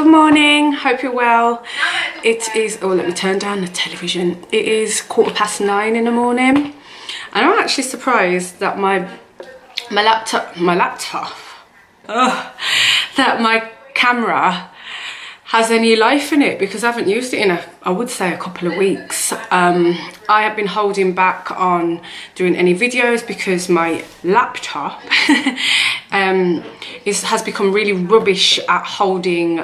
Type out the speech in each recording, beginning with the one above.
Good morning, hope you're well. It is, oh let me turn down the television. It is 9:15 in the morning and I'm actually surprised that my camera has any life in it, because I haven't used it in I would say a couple of weeks. I have been holding back on doing any videos because my laptop has become really rubbish at holding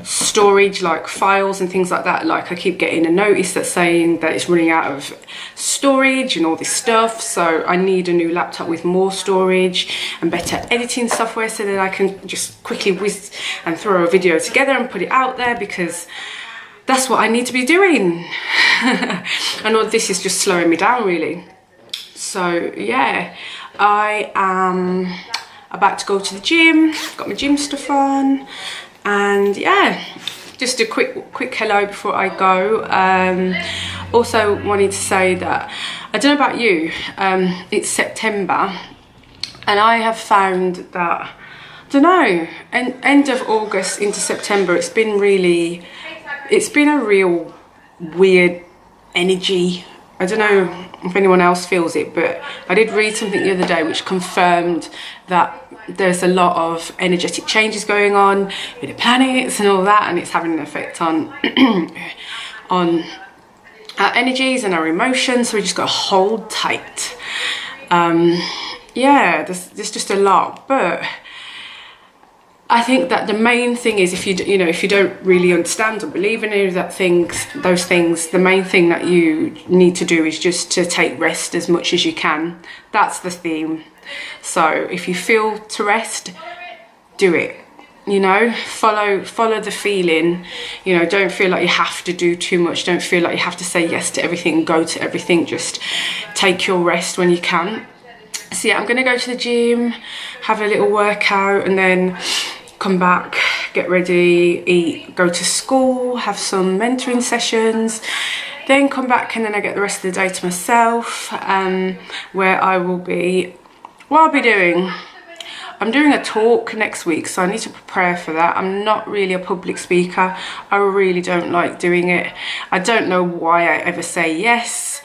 storage, like files and things like that. Like I keep getting a notice that's saying that it's running out of storage and all this stuff, so I need a new laptop with more storage and better editing software so that I can just quickly whiz and throw a video together and put it out there, because that's what I need to be doing. And all this is just slowing me down really. So yeah, I am about to go to the gym, got my gym stuff on, and yeah, just a quick hello before I go. Also wanted to say that I don't know about you, it's September and I have found that, I don't know, end of August into September, it's been a real weird energy. I don't know if anyone else feels it, but I did read something the other day which confirmed that there's a lot of energetic changes going on with the planets and all that, and it's having an effect on on our energies and our emotions, so we just got to hold tight. Yeah, there's just a lot, but I think that the main thing is, if you don't really understand or believe in any of those things, the main thing that you need to do is just to take rest as much as you can. That's the theme. So if you feel to rest, do it. Follow the feeling. Don't feel like you have to do too much. Don't feel like you have to say yes to everything, go to everything. Just take your rest when you can. So yeah, I'm gonna go to the gym, have a little workout, and then come back, get ready, eat, go to school, have some mentoring sessions, then come back, and then I get the rest of the day to myself, where I will be, I'm doing a talk next week, so I need to prepare for that. I'm not really a public speaker. I really don't like doing it. I don't know why I ever say yes,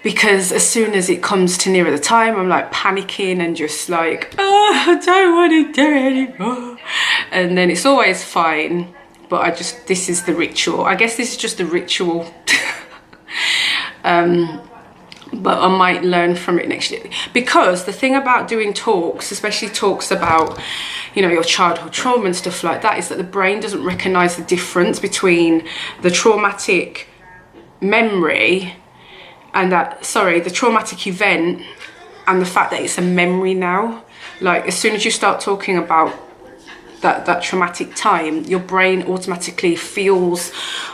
because as soon as it comes to nearer the time, I'm like panicking and just like, oh, I don't want to do it anymore. And then it's always fine, but this is the ritual. I guess this is just the ritual. But I might learn from it next year, because the thing about doing talks, especially talks about your childhood trauma and stuff like that, is that the brain doesn't recognize the difference between the traumatic memory and the traumatic event and the fact that it's a memory now. Like as soon as you start talking about that traumatic time, your brain automatically feels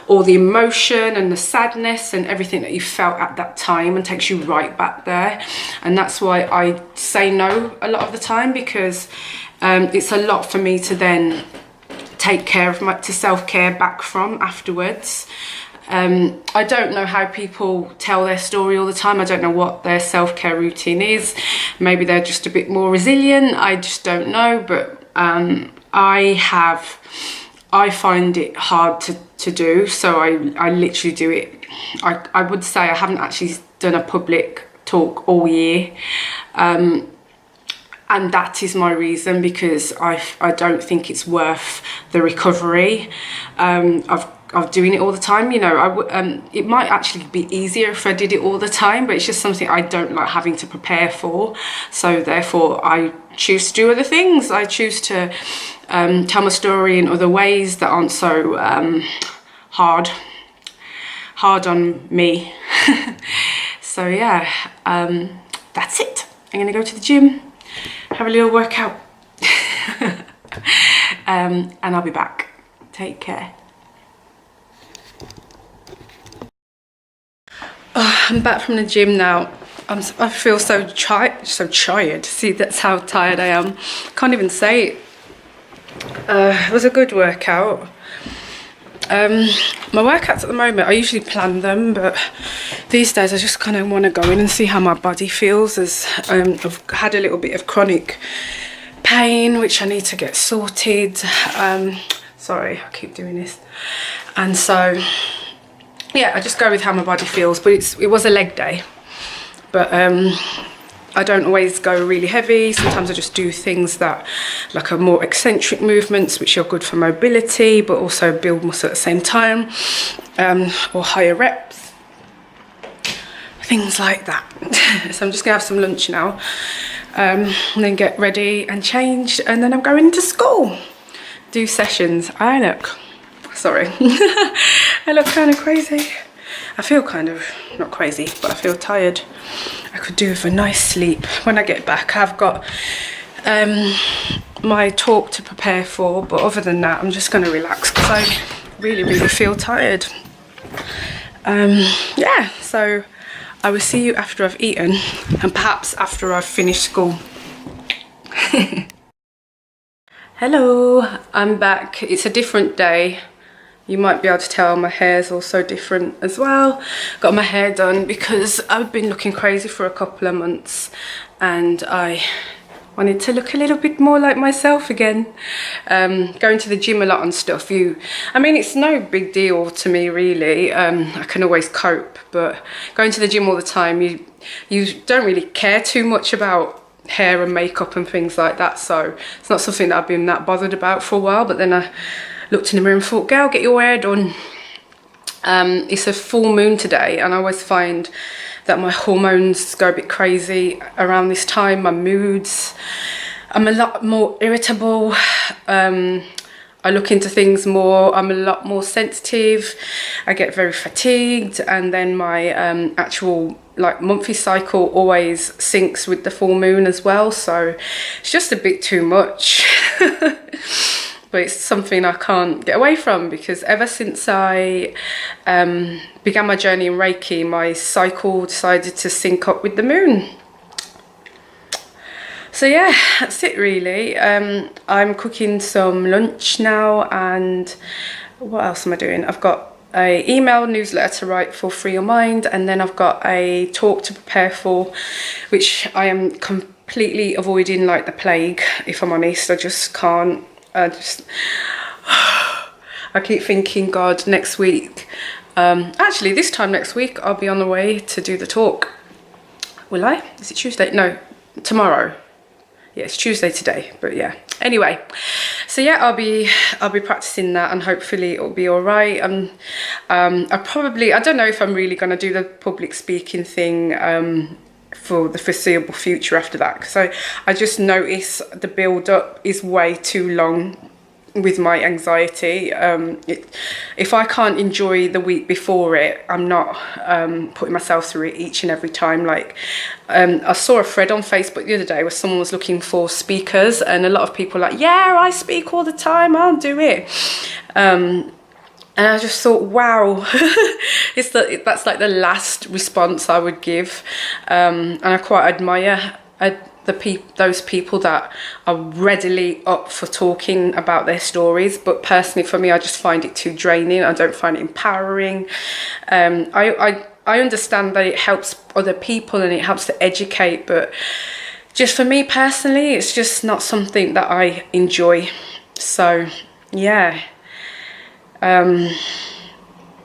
all the emotion and the sadness and everything that you felt at that time and takes you right back there. And that's why I say no a lot of the time, because it's a lot for me to then take care of to self-care back from afterwards. I don't know how people tell their story all the time. I don't know what their self-care routine is. Maybe they're just a bit more resilient. I just don't know. But I find it hard to do. So I literally do it. I would say I haven't actually done a public talk all year. And that is my reason, because I don't think it's worth the recovery of doing it all the time. It might actually be easier if I did it all the time, but it's just something I don't like having to prepare for. So therefore I choose to do other things. I choose to tell my story in other ways that aren't so hard on me. So yeah, that's it. I'm gonna go to the gym, have a little workout, and I'll be back. Take care. Oh, I'm back from the gym now. I feel so tired. See, that's how tired I am. Can't even say it. It was a good workout. My workouts at the moment, I usually plan them, but these days I just kind of want to go in and see how my body feels, as I've had a little bit of chronic pain which I need to get sorted. Sorry, I keep doing this. And so, yeah, I just go with how my body feels. But it was a leg day. But I don't always go really heavy. Sometimes I just do things that, like, are more eccentric movements, which are good for mobility, but also build muscle at the same time, or higher reps, things like that. So I'm just gonna have some lunch now, and then get ready and changed, and then I'm going to school, do sessions. I look, sorry, I look kind of crazy. I feel kind of, not crazy, but I feel tired. I could do with a nice sleep. When I get back, I've got my talk to prepare for, but other than that, I'm just going to relax because I really, really feel tired. Yeah, so I will see you after I've eaten, and perhaps after I've finished school. Hello, I'm back. It's a different day. You might be able to tell my hair's also different as well. Got my hair done because I've been looking crazy for a couple of months and I wanted to look a little bit more like myself again. Going to the gym a lot and stuff, I mean, it's no big deal to me really. I can always cope, but going to the gym all the time, you don't really care too much about hair and makeup and things like that. So it's not something that I've been that bothered about for a while, but then I looked in the mirror and thought, girl, get your hair done. It's a full moon today, and I always find that my hormones go a bit crazy around this time, my moods. I'm a lot more irritable. I look into things more. I'm a lot more sensitive. I get very fatigued, and then my actual monthly cycle always syncs with the full moon as well. So it's just a bit too much. But it's something I can't get away from, because ever since I began my journey in Reiki, my cycle decided to sync up with the moon. So yeah, that's it really. I'm cooking some lunch now, and what else am I doing? I've got an email newsletter to write for Free Your Mind, and then I've got a talk to prepare for, which I am completely avoiding like the plague, if I'm honest. I just can't. I keep thinking, God, next week, actually this time next week, I'll be on the way to do the talk. Will I? Is it Tuesday? No, tomorrow. Yeah, it's Tuesday today, but yeah. Anyway, so yeah, I'll be practicing that, and hopefully it'll be all right. I don't know if I'm really going to do the public speaking thing for the foreseeable future after that, because I just notice the build up is way too long with my anxiety. If I can't enjoy the week before it, I'm not putting myself through it each and every time. Like I saw a thread on Facebook the other day where someone was looking for speakers, and a lot of people were like, yeah, I speak all the time, I'll do it. And I just thought, wow, that's like the last response I would give. And I quite admire those people that are readily up for talking about their stories. But personally, for me, I just find it too draining. I don't find it empowering. I understand that it helps other people and it helps to educate, but just for me personally, it's just not something that I enjoy. So, yeah.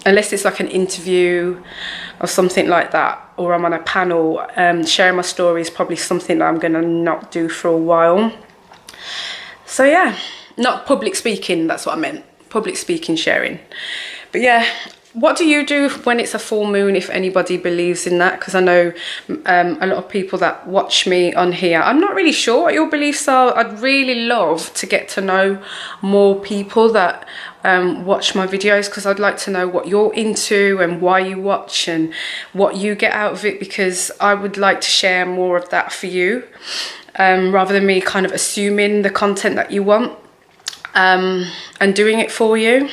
Unless it's like an interview or something like that, or I'm on a panel, sharing my story is probably something that I'm gonna not do for a while. So yeah, not public speaking, that's what I meant, public speaking, sharing. But yeah, what do you do when it's a full moon, if anybody believes in that? Because I know a lot of people that watch me on here, I'm not really sure what your beliefs are. I'd really love to get to know more people that watch my videos, because I'd like to know what you're into and why you watch and what you get out of it, because I would like to share more of that for you, rather than me kind of assuming the content that you want and doing it for you.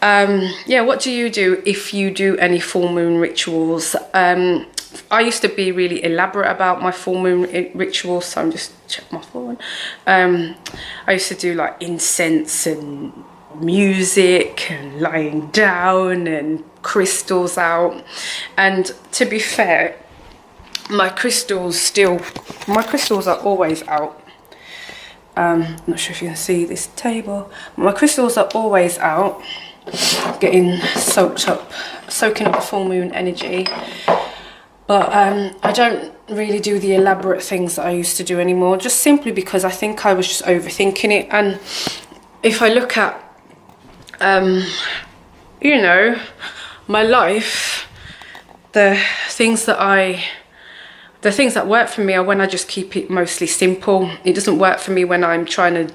Yeah, what do you do if you do any full moon rituals? I used to be really elaborate about my full moon rituals, so I'm just check my phone. I used to do like incense and music and lying down and crystals out, and to be fair, my crystals are always out. Not sure if you can see this table. My crystals are always out, getting soaking up the full moon energy. But I don't really do the elaborate things that I used to do anymore, just simply because I think I was just overthinking it. And if I look at, you know, my life, the things that work for me are when I just keep it mostly simple. It doesn't work for me when I'm trying to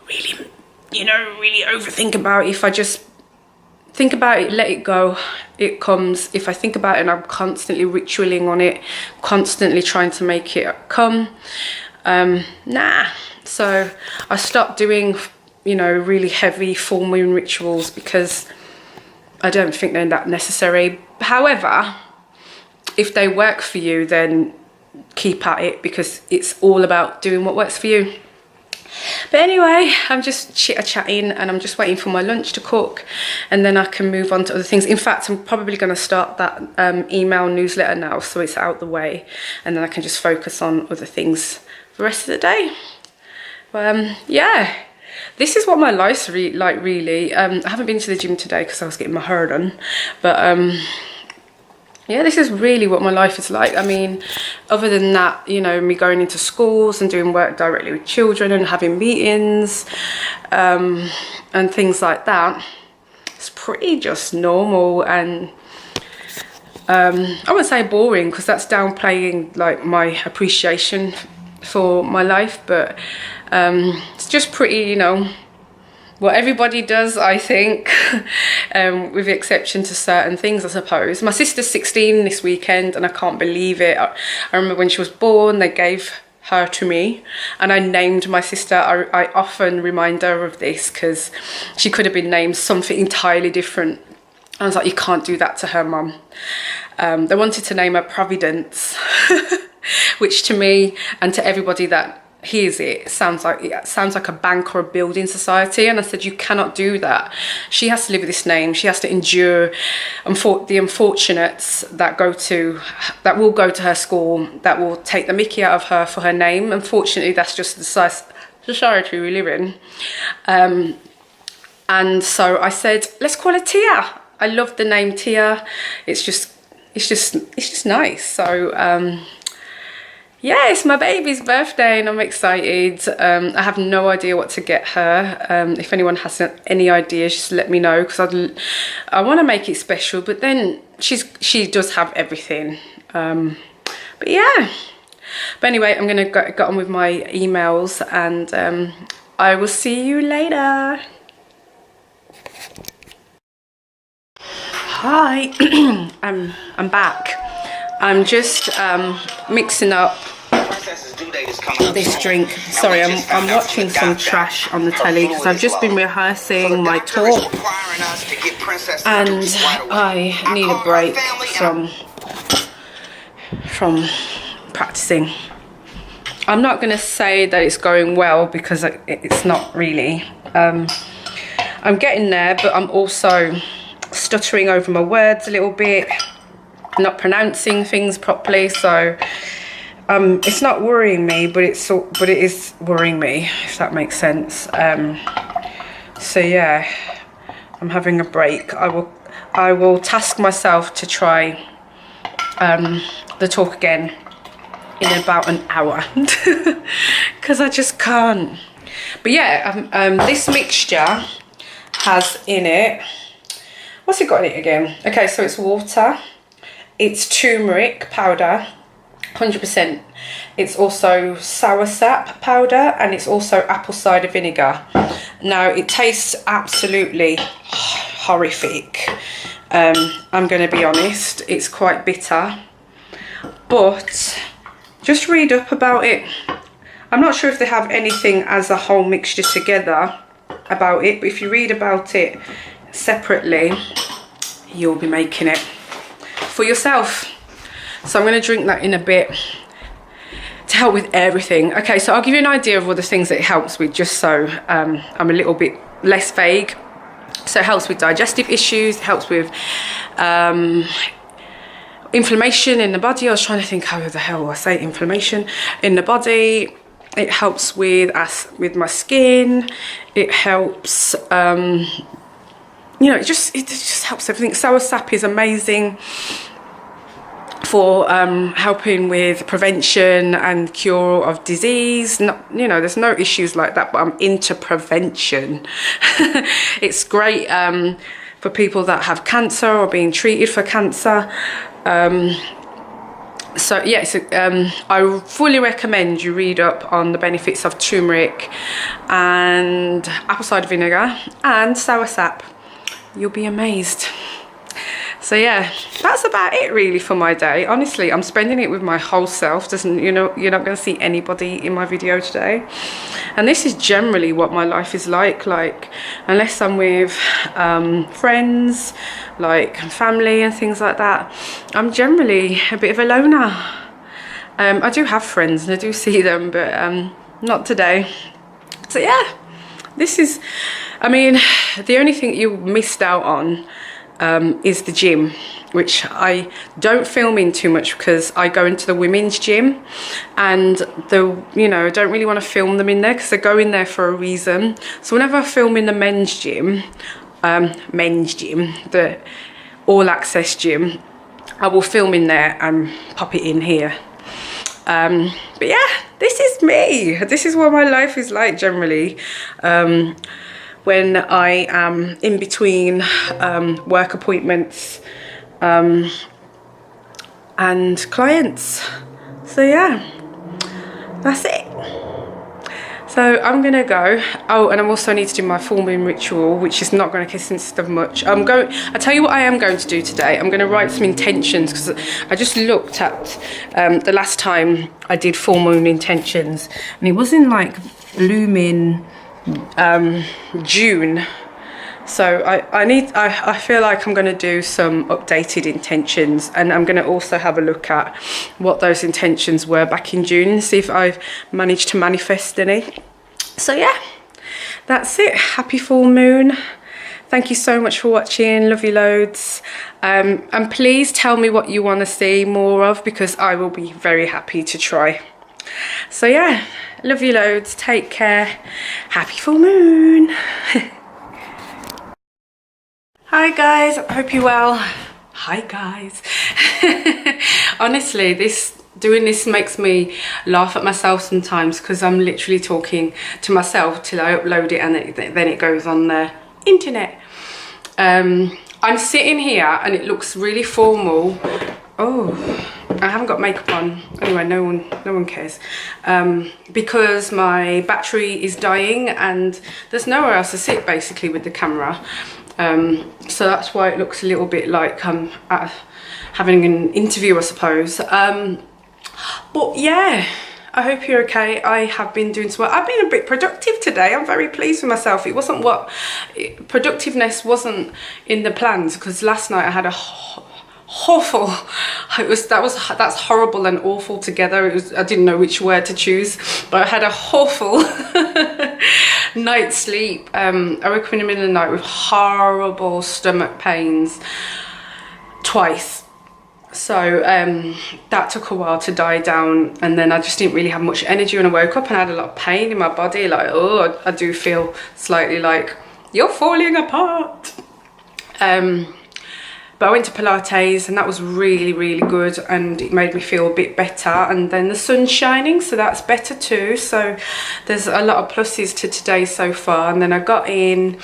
really, you know, really overthink about it. If I just think about it, let it go, it comes. If I think about it and I'm constantly ritualing on it, constantly trying to make it come, nah. So I stopped doing, you know, really heavy full moon rituals because I don't think they're that necessary. However, if they work for you, then keep at it, because it's all about doing what works for you. But anyway, I'm just chitter-chatting and I'm just waiting for my lunch to cook, and then I can move on to other things. In fact, I'm probably going to start that email newsletter now, so it's out the way, and then I can just focus on other things for the rest of the day. Yeah, this is what my life's like, really. I haven't been to the gym today because I was getting my hair done, but yeah, this is really what my life is like. I mean, other than that, you know, me going into schools and doing work directly with children and having meetings and things like that, it's pretty just normal. And I wouldn't say boring, because that's downplaying like my appreciation for my life, but it's just pretty, you know, what everybody does, I think, with the exception to certain things, I suppose. My sister's 16 this weekend, and I can't believe it. I remember when she was born, they gave her to me, and I named my sister. I often remind her of this, because she could have been named something entirely different. I was like, you can't do that to her, Mum. They wanted to name her Providence, which to me and to everybody that hears it sounds like a bank or a building society. And I said, you cannot do that. She has to live with this name. She has to endure the unfortunates that will go to her school, that will take the mickey out of her for her name. Unfortunately, that's just the society we live in. And so I said, let's call her Tia. I love the name Tia. It's just nice. So yeah, it's my baby's birthday and I'm excited. I have no idea what to get her. If anyone has any ideas, just let me know, because I want to make it special. But then she does have everything. But yeah. But anyway, I'm going to get on with my emails, and I will see you later. Hi, I'm back. I'm just mixing up this drink. Sorry, I'm watching some trash on the telly because I've just been rehearsing my talk, and I need a break from practicing. I'm not going to say that it's going well, because it's not really. I'm getting there, but I'm also stuttering over my words a little bit, not pronouncing things properly. So it's not worrying me, but it is worrying me, if that makes sense. So yeah, I'm having a break. I will task myself to try the talk again in about an hour, because I just can't. But yeah, this mixture has in it, what's it got in it again? Okay, so it's water, it's turmeric powder, 100%. It's also soursop powder, and it's also apple cider vinegar. Now, it tastes absolutely horrific. I'm going to be honest, it's quite bitter, but just read up about it. I'm not sure if they have anything as a whole mixture together about it, but if you read about it separately, you'll be making it for yourself. So I'm going to drink that in a bit to help with everything. Okay, so I'll give you an idea of all the things that it helps with, just so I'm a little bit less vague. So it helps with digestive issues, it helps with inflammation in the body. I was trying to think how the hell I say inflammation in the body. it helps with my skin. It helps, you know, it just helps everything. Soursop is amazing for helping with prevention and cure of disease. Not, you know, there's no issues like that, but I'm into prevention. It's great for people that have cancer or being treated for cancer. So yeah, I fully recommend you read up on the benefits of turmeric and apple cider vinegar and soursop. You'll be amazed. So yeah, that's about it really for my day. Honestly, I'm spending it with my whole self. You know, you're not going to see anybody in my video today. And this is generally what my life is like unless I'm with friends, like family and things like that, I'm generally a bit of a loner. I do have friends and I do see them, but not today. So yeah, this is, I mean, the only thing you missed out on is the gym, which I don't film in too much because I go into the women's gym, and you know, I don't really want to film them in there because I go in there for a reason. So whenever I film in the men's gym, the all access gym, I will film in there and pop it in here. But yeah, this is me. This is what my life is like generally. When I am in between work appointments and clients. So yeah, that's it. So I'm gonna go. Oh, and I also need to do my full moon ritual, which is not going to consist of much. I tell you what I am going to do today. I'm going to write some intentions, because I just looked at the last time I did full moon intentions, and it was in like blooming June. So I feel like I'm going to do some updated intentions, and I'm going to also have a look at what those intentions were back in June and see if I've managed to manifest any. So yeah, that's it. Happy full moon. Thank you so much for watching. Love you loads. And please tell me what you want to see more of, because I will be very happy to try. So yeah, love you loads. Take care. Happy full moon. Hi guys, I hope you're well. Hi guys. Honestly, doing this makes me laugh at myself sometimes, because I'm literally talking to myself till I upload it, and then it goes on the internet. I'm sitting here and it looks really formal. Oh, I haven't got makeup on. Anyway, no one cares. Because my battery is dying and there's nowhere else to sit basically with the camera. So that's why it looks a little bit like I'm having an interview, I suppose. But yeah, I hope you're okay. I have been doing some work. I've been a bit productive today. I'm very pleased with myself. It wasn't productiveness wasn't in the plans, because last night I had a awful, that's horrible and awful together. I didn't know which word to choose, but I had a awful night's sleep. I woke up in the middle of the night with horrible stomach pains twice. So that took a while to die down, and then I just didn't really have much energy when I woke up, and I had a lot of pain in my body, like, oh, I do feel slightly like you're falling apart. But I went to Pilates, and that was really, really good, and it made me feel a bit better. And then the sun's shining, so that's better too. So there's a lot of pluses to today so far. And then I got in,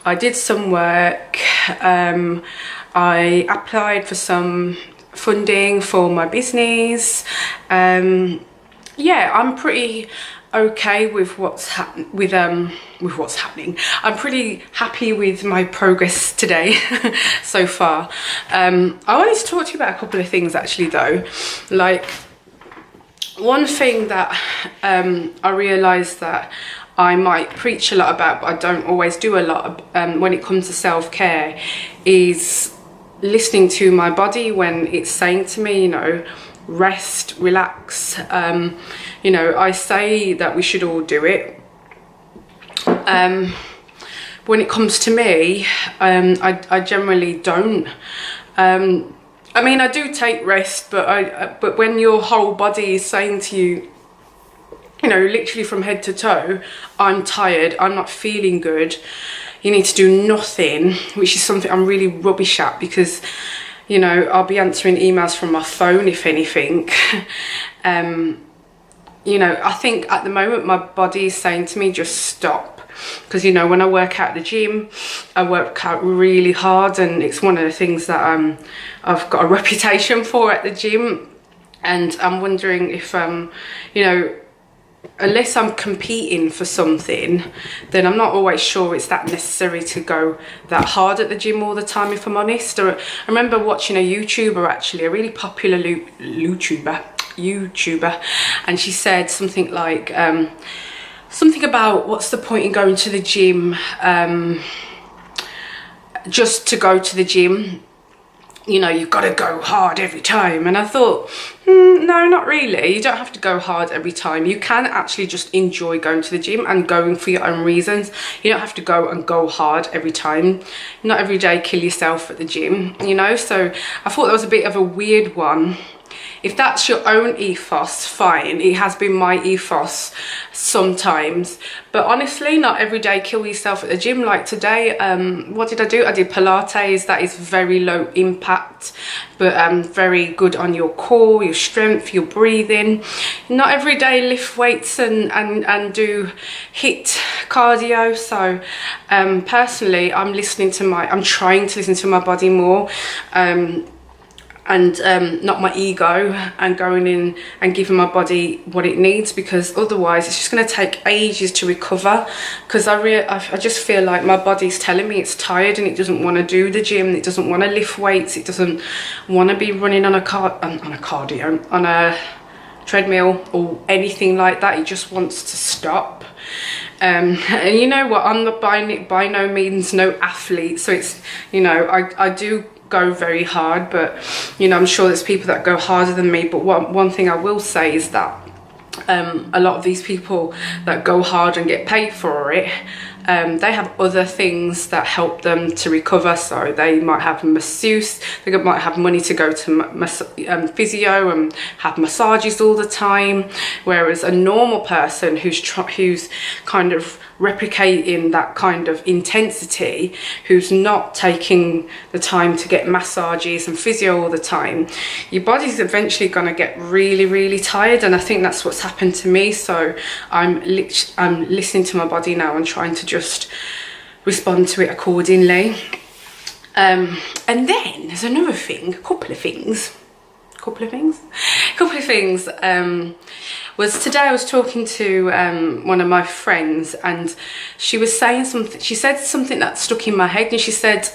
I did some work, I applied for some funding for my business. Yeah, I'm pretty okay with what's happening. I'm pretty happy with my progress today so far. I wanted to talk to you about a couple of things actually though. Like, one thing that I realised that I might preach a lot about, but I don't always do a lot when it comes to self-care, is listening to my body when it's saying to me, you know, rest, relax. You know, I say that we should all do it. When it comes to me, I generally don't. I mean, I do take rest, but when your whole body is saying to you, you know, literally from head to toe, I'm tired, I'm not feeling good, you need to do nothing, which is something I'm really rubbish at, because, you know, I'll be answering emails from my phone, if anything. You know, I think at the moment my body is saying to me, just stop. Because, you know, when I work out at the gym, I work out really hard, and it's one of the things that I've got a reputation for at the gym. And I'm wondering if, you know, unless I'm competing for something, then I'm not always sure it's that necessary to go that hard at the gym all the time, if I'm honest. I remember watching a YouTuber, actually, a really popular YouTuber, and she said something like, something about, what's the point in going to the gym, just to go to the gym? You know, you've got to go hard every time. And I thought, no, not really. You don't have to go hard every time. You can actually just enjoy going to the gym and going for your own reasons. You don't have to go hard every time. Not every day kill yourself at the gym, you know. So I thought that was a bit of a weird one. If that's your own ethos, fine. It has been my ethos sometimes. But honestly, not every day kill yourself at the gym. Like today, what did I do? I did Pilates. That is very low impact, but very good on your core, your strength, your breathing. Not every day lift weights and do HIIT cardio. So personally, I'm trying to listen to my body more. And not my ego, and going in and giving my body what it needs, because otherwise it's just going to take ages to recover. Because I just feel like my body's telling me it's tired, and it doesn't want to do the gym, it doesn't want to lift weights, it doesn't want to be running on a treadmill or anything like that. It just wants to stop. And you know what, I'm not by no means no athlete, so it's, you know, I do go very hard, but you know, I'm sure there's people that go harder than me. But one thing I will say is that a lot of these people that go hard and get paid for it, they have other things that help them to recover. So they might have masseuse, they might have money to go to physio and have massages all the time, whereas a normal person who's kind of replicating that kind of intensity, who's not taking the time to get massages and physio all the time, your body's eventually going to get really, really tired. And I think that's what's happened to me. So I'm listening to my body now and trying to just respond to it accordingly. And then there's another thing, a couple of things was today I was talking to one of my friends, and she was saying something, she said something that stuck in my head, and she said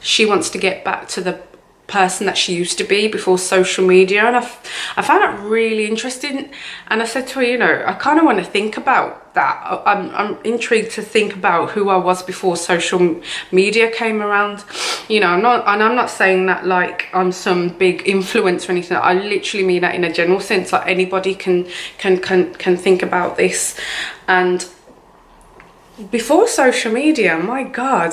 she wants to get back to the person that she used to be before social media. And I found that really interesting, and I said to her, you know, I kind of want to think about that. I'm intrigued to think about who I was before social media came around. You know, I'm not saying that like I'm some big influencer or anything. I literally mean that in a general sense. Like anybody can think about this. And before social media, my God,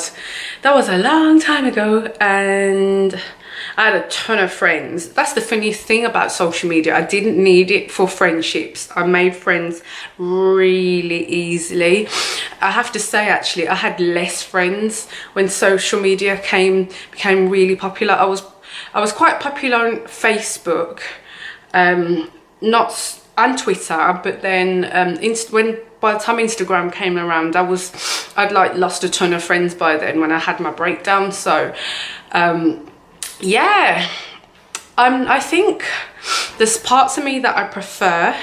that was a long time ago, and I had a ton of friends. That's the funniest thing about social media. I didn't need it for friendships. I made friends really easily. I have to say, actually, I had less friends when social media became really popular. I was quite popular on Facebook, and Twitter, but then by the time Instagram came around, I'd like lost a ton of friends by then when I had my breakdown. So yeah, I think there's parts of me that I prefer.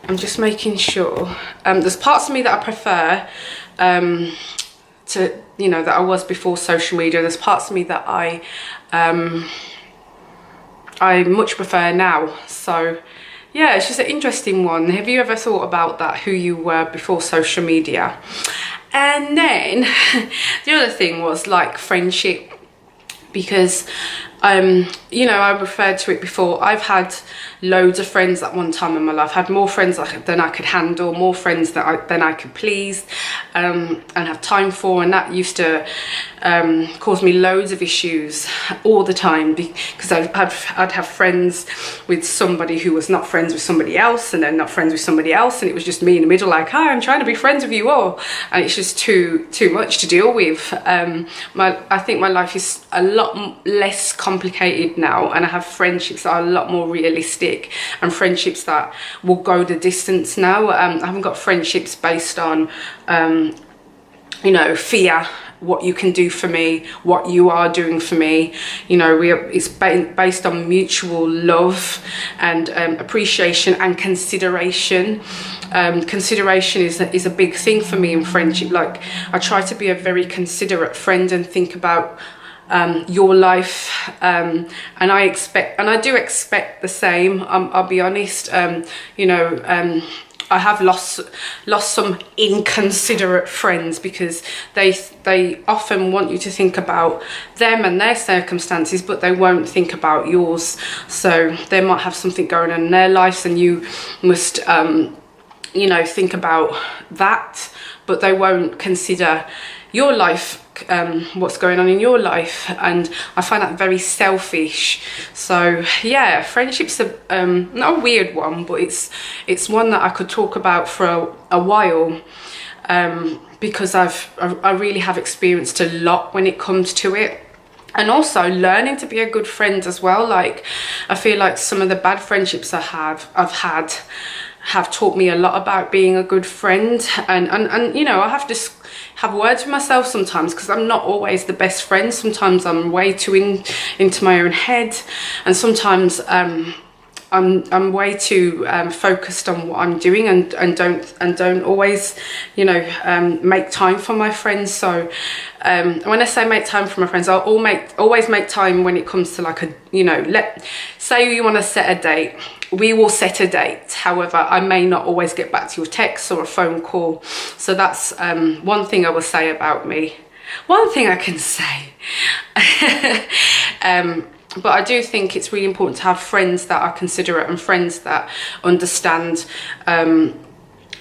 I'm just making sure. There's parts of me that I prefer to, you know, that I was before social media. There's parts of me that I much prefer now. So yeah, it's just an interesting one. Have you ever thought about that, who you were before social media? And then the other thing was like friendship, because you know, I referred to it before, I've had loads of friends at one time in my life. I had more friends than I could handle, more friends than I could please and have time for, and that used to cause me loads of issues all the time, because I'd have friends with somebody who was not friends with somebody else, and then not friends with somebody else, and it was just me in the middle, like, hi, I'm trying to be friends with you all, and it's just too much to deal with. I think my life is a lot less complicated now, and I have friendships that are a lot more realistic, and friendships that will go the distance now. I haven't got friendships based on you know, fear, what you can do for me, what you are doing for me. You know, it's based on mutual love and appreciation and consideration. Consideration is a big thing for me in friendship. Like, I try to be a very considerate friend and think about your life, and I do expect the same. I'll be honest. You know, I have lost some inconsiderate friends, because they often want you to think about them and their circumstances, but they won't think about yours. So they might have something going on in their lives, and you must you know, think about that, but they won't consider your life, what's going on in your life, and I find that very selfish. So yeah, friendships are not a weird one, but it's one that I could talk about for a while, because I really have experienced a lot when it comes to it. And also learning to be a good friend as well. Like, I feel like some of the bad friendships I've had have taught me a lot about being a good friend, and you know, I have to have words with myself sometimes, because I'm not always the best friend. Sometimes I'm way too into my own head, and sometimes I'm way too focused on what I'm doing, and don't always, you know, make time for my friends. So when I say make time for my friends, I'll always make time when it comes to, like, a, you know, say you want to set a date, we will set a date. However, I may not always get back to your text or a phone call. So that's one thing I will say about me. One thing I can say. But I do think it's really important to have friends that are considerate, and friends that understand,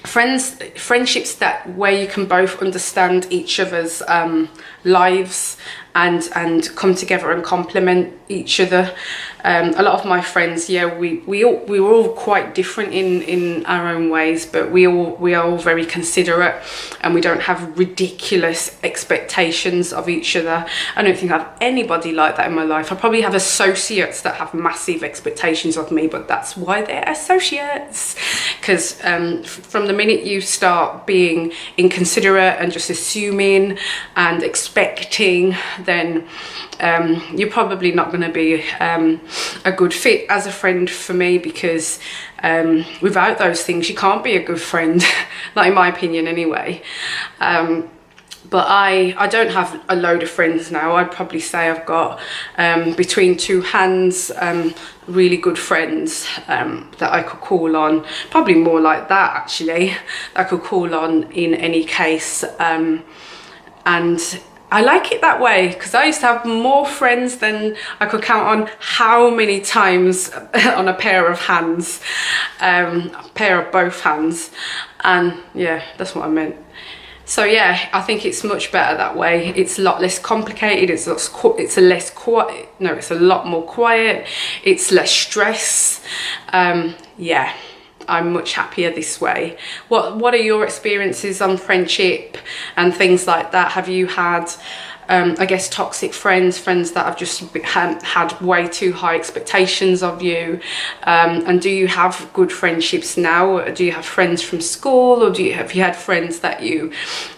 friendships that where you can both understand each other's lives and come together and complement each other. A lot of my friends, yeah, we were all quite different in our own ways, but we are all very considerate, and we don't have ridiculous expectations of each other. I don't think I have anybody like that in my life. I probably have associates that have massive expectations of me, but that's why they're associates, because from the minute you start being inconsiderate and just assuming and expecting, then you're probably not going to be a good fit as a friend for me, because without those things you can't be a good friend, not in my opinion anyway. But I don't have a load of friends now. I'd probably say I've got between two hands really good friends that I could call on, probably more like that actually, I could call on in any case. And I like it that way, because I used to have more friends than I could count on how many times on a pair of hands, a pair of both hands. And yeah, that's what I meant. So yeah, I think it's much better that way. It's a lot less complicated. It's a lot more quiet. It's less stress. Yeah, I'm much happier this way. What are your experiences on friendship and things like that? Have you had I guess toxic friends that have just had way too high expectations of you, and do you have good friendships now? Do you have friends from school, or have you had friends that you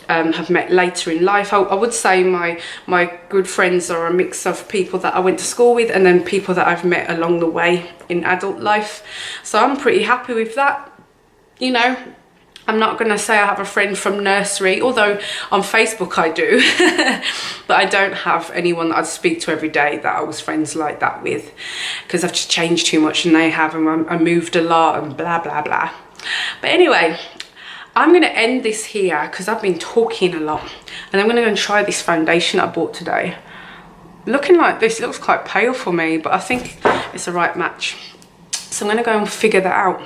have met later in life? I would say my good friends are a mix of people that I went to school with, and then people that I've met along the way in adult life. So I'm pretty happy with that, you know. I'm not going to say I have a friend from nursery, although on Facebook I do, but I don't have anyone that I speak to every day that I was friends like that with, because I've just changed too much and they have, and I moved a lot and blah blah blah. But anyway, I'm going to end this here because I've been talking a lot, and I'm going to go and try this foundation I bought today. looking like this. It looks quite pale for me, but I think it's the right match. So I'm gonna go and figure that out.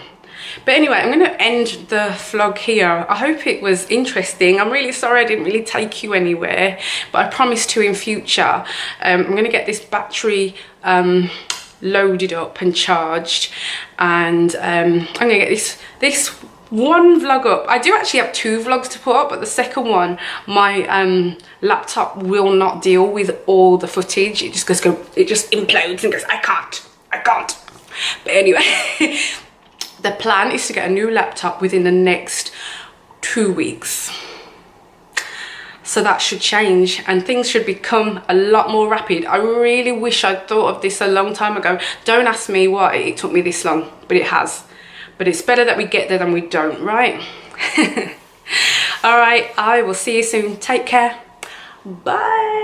But anyway, I'm gonna end the vlog here. I hope it was interesting. I'm really sorry I didn't really take you anywhere, but I promise to in future. I'm gonna get this battery loaded up and charged, and I'm gonna get this one vlog up. I do actually have 2 vlogs to put up, but the second one, my laptop will not deal with all the footage. It just implodes and goes, I can't. But anyway, the plan is to get a new laptop within the next 2 weeks. So that should change and things should become a lot more rapid. I really wish I'd thought of this a long time ago. Don't ask me why it took me this long, but it has. But it's better that we get there than we don't, right? All right, I will see you soon. Take care. Bye.